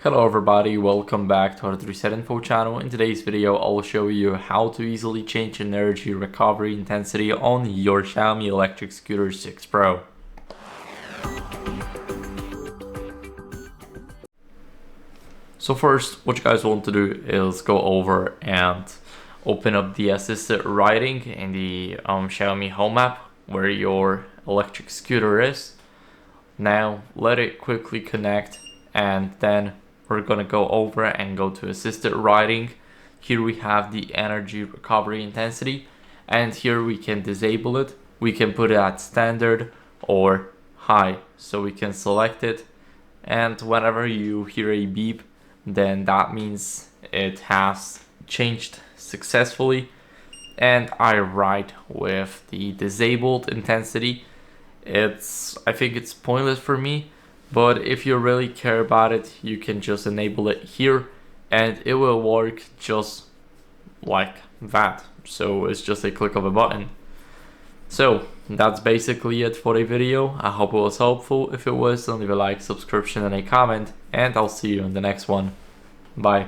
Hello everybody, welcome back to hardreset.info channel. In today's video, I'll show you how to easily change energy recovery intensity on your Xiaomi Electric Scooter 6 Pro. So first, what you guys want to do is go over and open up the assisted riding in the Xiaomi Home app where your electric scooter is. Now let it quickly connect, and then we're gonna go over and go to assisted riding. Here we have the energy recovery intensity, and here we can disable it. We can put it at standard or high, so we can select it, and whenever you hear a beep, then that means it has changed successfully. And I ride with the disabled intensity. I think it's pointless for me, but if you really care about it, you can just enable it here and it will work just like that. So it's just a click of a button. So that's basically it for the video. I hope it was helpful. If it was, then leave a like, subscription, and a comment, and I'll see you in the next one. Bye.